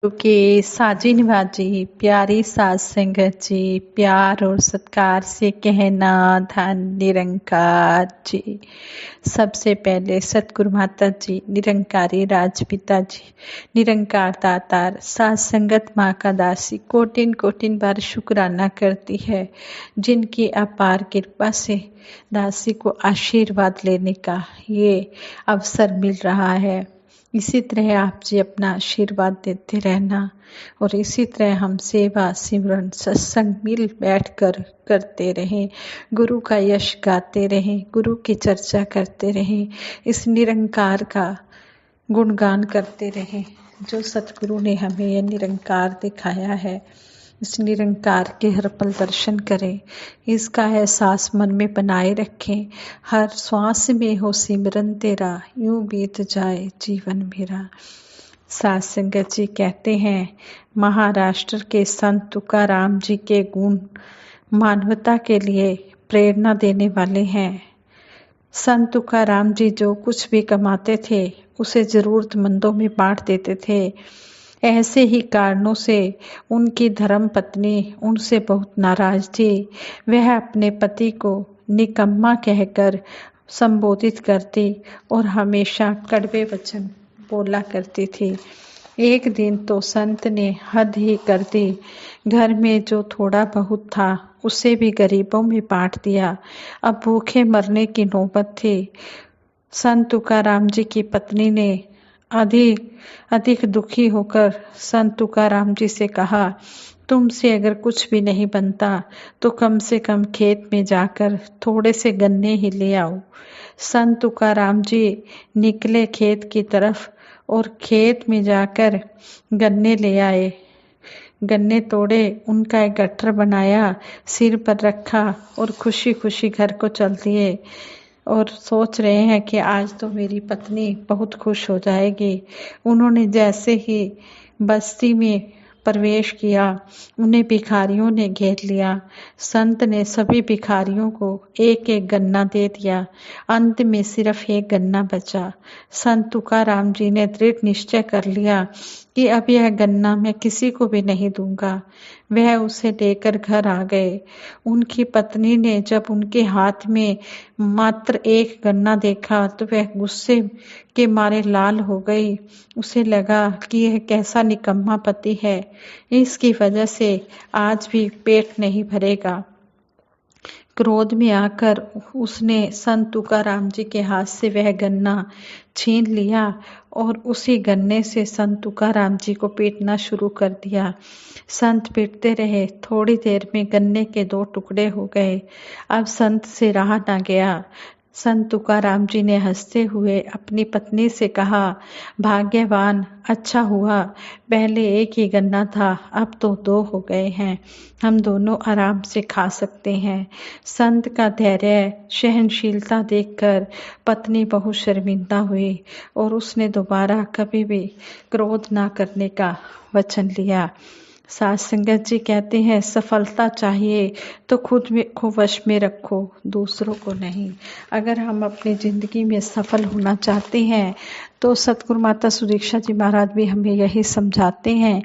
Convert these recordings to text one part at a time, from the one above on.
के साजी निभाजी प्यारी साज संगत जी, प्यार और सत्कार से कहना धन निरंकार जी। सबसे पहले सतगुरु माता जी, निरंकारी राजपिता जी, निरंकार दातार साज संगत माँ का दासी कोटिन कोटिन बार शुक्राना करती है, जिनकी अपार कृपा से दासी को आशीर्वाद लेने का ये अवसर मिल रहा है। इसी तरह आप जी अपना आशीर्वाद देते रहना और इसी तरह हम सेवा सिमरन सत्संग मिल बैठकर करते रहें, गुरु का यश गाते रहें, गुरु की चर्चा करते रहें, इस निरंकार का गुणगान करते रहें जो सतगुरु ने हमें यह निरंकार दिखाया है। इस निरंकार के हर पल दर्शन करें, इसका एहसास मन में बनाए रखें। हर श्वास में हो सिमरन तेरा, यूं बीत जाए जीवन मेरा। साध संगत जी कहते हैं, महाराष्ट्र के संत तुकाराम जी के गुण मानवता के लिए प्रेरणा देने वाले हैं। संत तुकाराम जी जो कुछ भी कमाते थे उसे जरूरतमंदों में बांट देते थे। ऐसे ही कारणों से उनकी धर्म पत्नी उनसे बहुत नाराज थी। वह अपने पति को निकम्मा कहकर संबोधित करती और हमेशा कड़वे वचन बोला करती थी। एक दिन तो संत ने हद ही कर दी, घर में जो थोड़ा बहुत था उसे भी गरीबों में बांट दिया। अब भूखे मरने की नौबत थी। संत तुकाराम जी की पत्नी ने अधिक दुखी होकर संत तुकाराम जी से कहा, तुमसे अगर कुछ भी नहीं बनता तो कम से कम खेत में जाकर थोड़े से गन्ने ही ले आओ। संत तुकाराम जी निकले खेत की तरफ और खेत में जाकर गन्ने ले आए। गन्ने तोड़े, उनका एक गट्ठर बनाया, सिर पर रखा और खुशी खुशी घर को चल दिए और सोच रहे हैं कि आज तो मेरी पत्नी बहुत खुश हो जाएगी। उन्होंने जैसे ही बस्ती में प्रवेश किया, उन्हें भिखारियों ने घेर लिया। संत ने सभी भिखारियों को एक एक गन्ना दे दिया। अंत में सिर्फ एक गन्ना बचा। संत तुकाराम जी ने दृढ़ निश्चय कर लिया कि अब यह गन्ना मैं किसी को भी नहीं दूंगा। वह उसे लेकर घर आ गए। उनकी पत्नी ने जब उनके हाथ में मात्र एक गन्ना देखा तो वह गुस्से के मारे लाल हो गई। उसे लगा कि यह कैसा निकम्मा पति है, इसकी वजह से आज भी पेट नहीं भरेगा। क्रोध में आकर उसने संत तुकाराम जी के हाथ से वह गन्ना छीन लिया और उसी गन्ने से संत तुकाराम जी को पीटना शुरू कर दिया। संत पीटते रहे, थोड़ी देर में गन्ने के 2 टुकड़े हो गए। अब संत से रहा ना गया। संत तुकाराम जी ने हंसते हुए अपनी पत्नी से कहा, भाग्यवान, अच्छा हुआ पहले एक ही गन्ना था, अब तो 2 हो गए हैं, हम दोनों आराम से खा सकते हैं। संत का धैर्य सहनशीलता देखकर पत्नी बहुत शर्मिंदा हुई और उसने दोबारा कभी भी क्रोध ना करने का वचन लिया। साध संगत जी कहते हैं, सफलता चाहिए तो खुद को वश में रखो, दूसरों को नहीं। अगर हम अपनी जिंदगी में सफल होना चाहते हैं तो सतगुरु माता सुदीक्षा जी महाराज भी हमें यही समझाते हैं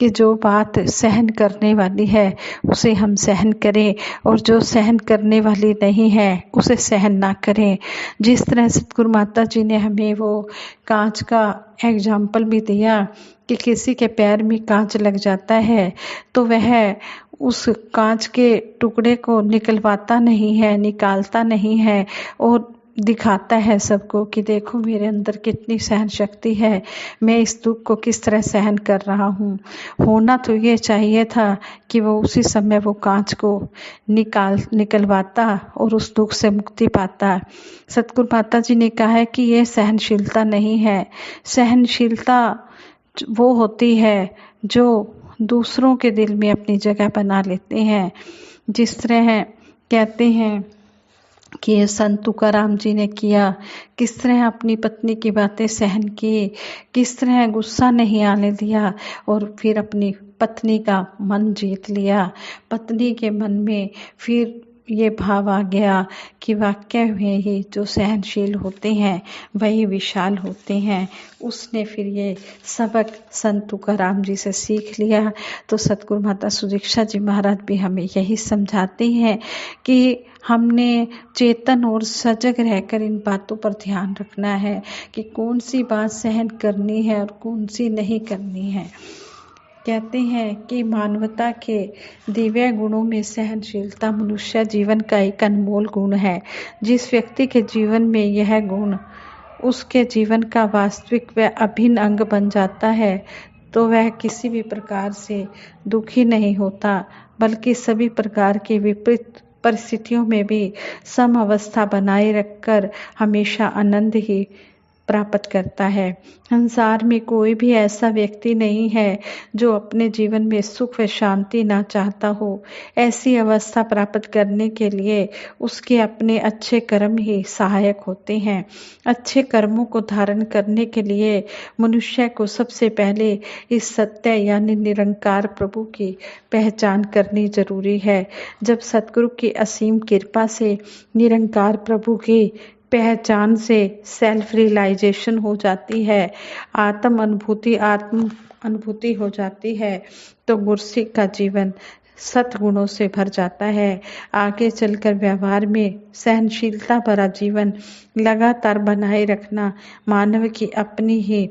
कि जो बात सहन करने वाली है उसे हम सहन करें और जो सहन करने वाली नहीं है उसे सहन ना करें। जिस तरह सतगुरु माता जी ने हमें वो कांच का एग्जाम्पल भी दिया कि किसी के पैर में कांच लग जाता है तो वह उस कांच के टुकड़े को निकलवाता नहीं है, निकालता नहीं है और दिखाता है सबको कि देखो मेरे अंदर कितनी सहन शक्ति है, मैं इस दुख को किस तरह सहन कर रहा हूँ। होना तो ये चाहिए था कि वो उसी समय वो कांच को निकलवाता और उस दुख से मुक्ति पाता। सतगुरु माता जी ने कहा है कि ये सहनशीलता नहीं है। सहनशीलता वो होती है जो दूसरों के दिल में अपनी जगह बना लेते हैं। जिस तरह कहते हैं कि संत तुकाराम जी ने किया, किस तरह अपनी पत्नी की बातें सहन की, किस तरह गुस्सा नहीं आने दिया और फिर अपनी पत्नी का मन जीत लिया। पत्नी के मन में फिर ये भाव आ गया कि वाकई में ही जो सहनशील होते हैं वही विशाल होते हैं। उसने फिर ये सबक संत तुकाराम जी से सीख लिया। तो सतगुरु माता सुदीक्षा जी महाराज भी हमें यही समझाते हैं कि हमने चेतन और सजग रहकर इन बातों पर ध्यान रखना है कि कौन सी बात सहन करनी है और कौन सी नहीं करनी है। कहते हैं कि मानवता के दिव्य गुणों में सहनशीलता मनुष्य जीवन का एक अनमोल गुण है। जिस व्यक्ति के जीवन में यह गुण उसके जीवन का वास्तविक व अभिन्न अंग बन जाता है तो वह किसी भी प्रकार से दुखी नहीं होता, बल्कि सभी प्रकार के विपरीत परिस्थितियों में भी सम अवस्था बनाए रखकर हमेशा आनंद ही प्राप्त करता है। संसार में कोई भी ऐसा व्यक्ति नहीं है जो अपने जीवन में सुख व शांति ना चाहता हो। ऐसी अवस्था प्राप्त करने के लिए उसके अपने अच्छे कर्म ही सहायक होते हैं। अच्छे कर्मों को धारण करने के लिए मनुष्य को सबसे पहले इस सत्य यानी निरंकार प्रभु की पहचान करनी जरूरी है। जब सतगुरु की असीम कृपा से निरंकार प्रभु की पहचान से सेल्फ रियलाइजेशन हो जाती है, आत्म अनुभूति हो जाती है, तो गुरसिक का जीवन सतगुणों से भर जाता है। आगे चलकर व्यवहार में सहनशीलता भरा जीवन लगातार बनाए रखना मानव की अपनी ही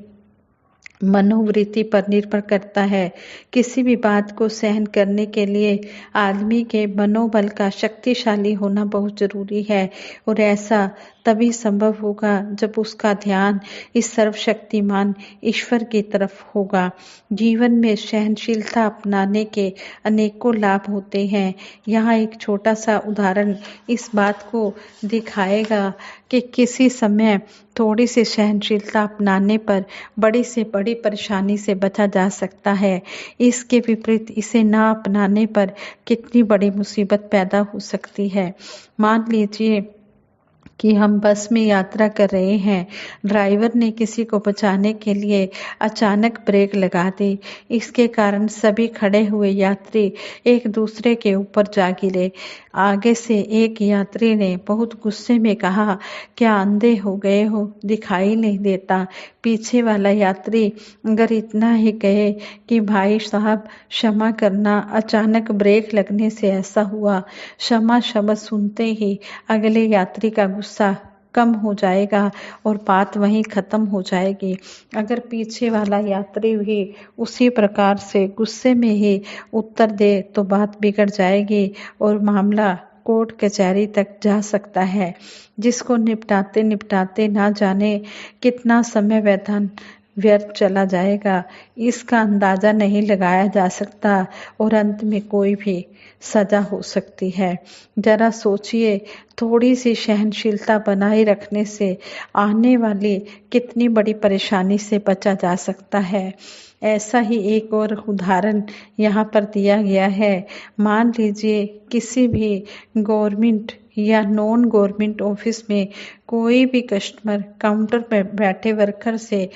मनोवृत्ति पर निर्भर करता है। किसी भी बात को सहन करने के लिए आदमी के मनोबल का शक्तिशाली होना बहुत जरूरी है और ऐसा तभी संभव होगा जब उसका ध्यान इस सर्वशक्तिमान ईश्वर की तरफ होगा। जीवन में सहनशीलता अपनाने के अनेकों लाभ होते हैं। यहाँ एक छोटा सा उदाहरण इस बात को दिखाएगा कि किसी समय थोड़ी सी सहनशीलता अपनाने पर बड़ी से बड़ी परेशानी से बचा जा सकता है। इसके विपरीत इसे ना अपनाने पर कितनी बड़ी मुसीबत पैदा हो सकती है। मान लीजिए कि हम बस में यात्रा कर रहे हैं, ड्राइवर ने किसी को बचाने के लिए अचानक ब्रेक लगा दी। इसके कारण सभी खड़े हुए यात्री एक दूसरे के ऊपर जा गिरे। आगे से एक यात्री ने बहुत गुस्से में कहा, क्या अंधे हो गए हो, दिखाई नहीं देता। पीछे वाला यात्री अगर इतना ही कहे कि भाई साहब क्षमा करना, अचानक ब्रेक लगने से ऐसा हुआ, क्षमा शब्द सुनते ही अगले यात्री का गुस्सा कम हो जाएगा और बात वहीं खत्म हो जाएगी। अगर पीछे वाला यात्री भी उसी प्रकार से गुस्से में ही उत्तर दे तो बात बिगड़ जाएगी और मामला कोर्ट कचहरी तक जा सकता है, जिसको निपटाते निपटाते ना जाने कितना समय व्यर्थ चला जाएगा। इसका अंदाजा नहीं लगाया जा सकता और अंत में कोई भी सजा हो सकती है। जरा सोचिए, थोड़ी सी सहनशीलता बनाए रखने से आने वाली कितनी बड़ी परेशानी से बचा जा सकता है। ऐसा ही एक और उदाहरण यहाँ पर दिया गया है। मान लीजिए किसी भी गवर्नमेंट या नॉन गवर्नमेंट ऑफिस में कोई भी कस्टमर काउंटर पर बैठे वर्कर से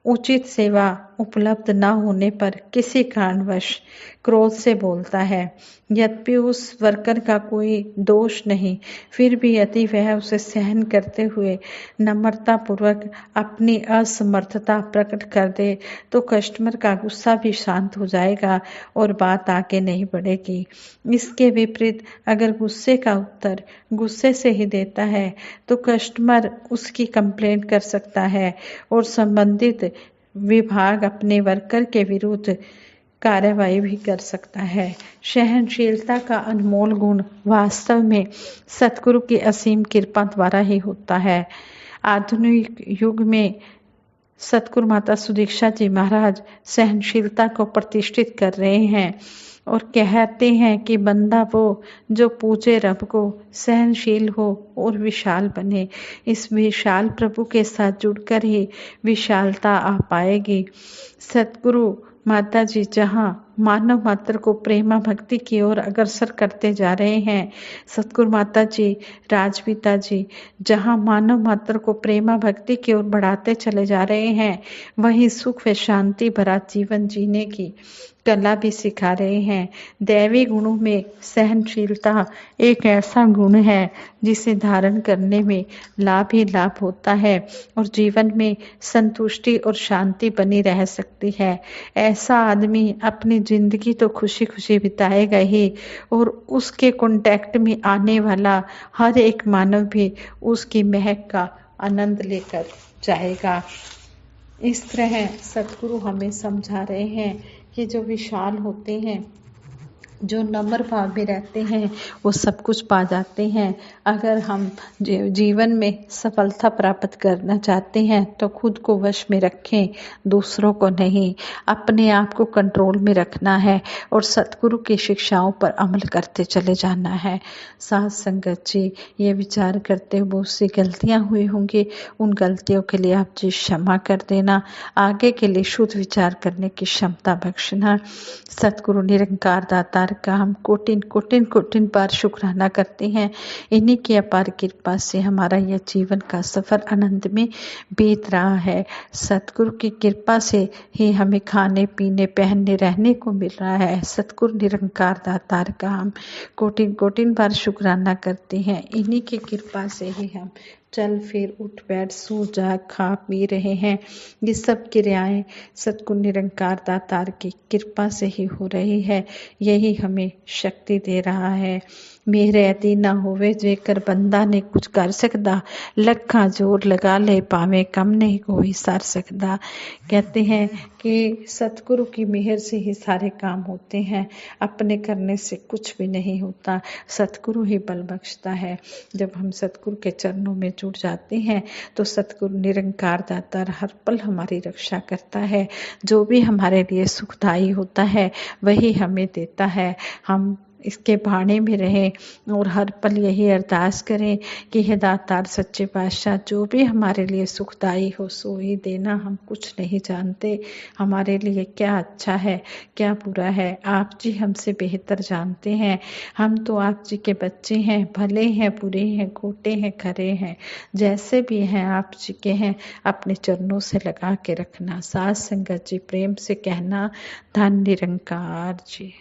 उचित सेवा उपलब्ध न होने पर किसी कारणवश क्रोध से बोलता है। यद्यपि उस वर्कर का कोई दोष नहीं, फिर भी यदि वह उसे सहन करते हुए नम्रता पूर्वक अपनी असमर्थता प्रकट कर दे तो कस्टमर का गुस्सा भी शांत हो जाएगा और बात आगे नहीं बढ़ेगी। इसके विपरीत अगर गुस्से का उत्तर गुस्से से ही देता है तो कस्टमर उसकी कंप्लेंट कर सकता है और संबंधित विभाग अपने वर्कर के विरुद्ध कार्रवाई भी कर सकता है। सहनशीलता का अनमोल गुण वास्तव में सतगुरु की असीम कृपा द्वारा ही होता है। आधुनिक युग में सतगुरु माता सुदीक्षा जी महाराज सहनशीलता को प्रतिष्ठित कर रहे हैं और कहते हैं कि बंदा वो जो पूजे रब को, सहनशील हो और विशाल बने। इस विशाल प्रभु के साथ जुड़कर ही विशालता आ पाएगी। सतगुरु माता जी जहाँ मानव मात्र को प्रेमा भक्ति की ओर अग्रसर करते जा रहे हैं। सतगुरु माता जी, राजपिता जी जहाँ मानव मात्र को प्रेमा भक्ति की ओर बढ़ाते चले जा रहे हैं, वहीं सुख व शांति भरा जीवन जीने की कला भी सिखा रहे हैं। दैवी गुणों में सहनशीलता एक ऐसा गुण है जिसे धारण करने में लाभ ही लाभ होता है और जीवन में संतुष्टि और शांति बनी रह सकती है। ऐसा आदमी अपनी जिंदगी तो खुशी खुशी बिताएगा ही और उसके कांटेक्ट में आने वाला हर एक मानव भी उसकी महक का आनंद लेकर जाएगा। इस तरह सतगुरु हमें समझा रहे हैं कि जो विशाल होते हैं, जो नम्र भाव में रहते हैं, वो सब कुछ पा जाते हैं। अगर हम जीवन में सफलता प्राप्त करना चाहते हैं तो खुद को वश में रखें, दूसरों को नहीं। अपने आप को कंट्रोल में रखना है और सतगुरु की शिक्षाओं पर अमल करते चले जाना है। साथ संगत जी, ये विचार करते हुए बहुत सी गलतियाँ हुई होंगी, उन गलतियों के लिए आप जी क्षमा कर देना। आगे के लिए शुद्ध विचार करने की क्षमता बख्शना। सतगुरु निरंकार दातार का हम कोटिन बार शुक्राना करते हैं। इन्हीं की अपार कृपा से हमारा यह जीवन का सफर आनंद में बीत रहा है। सतगुरु की कृपा से ही हमें खाने पीने पहनने रहने को मिल रहा है। सतगुरु निरंकार दातार का हम कोटिन बार शुक्राना करते हैं। इन्हीं की कृपा से ही हम चल फिर उठ बैठ सो जा खा पी रहे हैं। ये सब क्रियाएं सतगुरु निरंकार दातार की कृपा से ही हो रही है। यही हमें शक्ति दे रहा है। मेरे अति ना होवे जेकर बंदा ने कुछ कर सकदा, लखा जोर लगा ले पावे कम नहीं कोई सर सकदा। कहते हैं कि सतगुरु की मेहर से ही सारे काम होते हैं, अपने करने से कुछ भी नहीं होता। सतगुरु ही बल बख्शता है। जब हम सतगुरु के चरणों में जुट जाते हैं तो सतगुरु निरंकार दातार हर पल हमारी रक्षा करता है। जो भी हमारे लिए सुखदायी होता है वही हमें देता है। हम इसके भाने में रहें और हर पल यही अरदास करें कि हे दातार सच्चे पातशाह, जो भी हमारे लिए सुखदायी हो सो ही देना। हम कुछ नहीं जानते हमारे लिए क्या अच्छा है क्या बुरा है, आप जी हमसे बेहतर जानते हैं। हम तो आप जी के बच्चे हैं, भले हैं बुरे हैं खोटे हैं खरे हैं, जैसे भी हैं आप जी के हैं। अपने चरणों से लगा के रखना। साथ संगत जी प्रेम से कहना, धन निरंकार जी।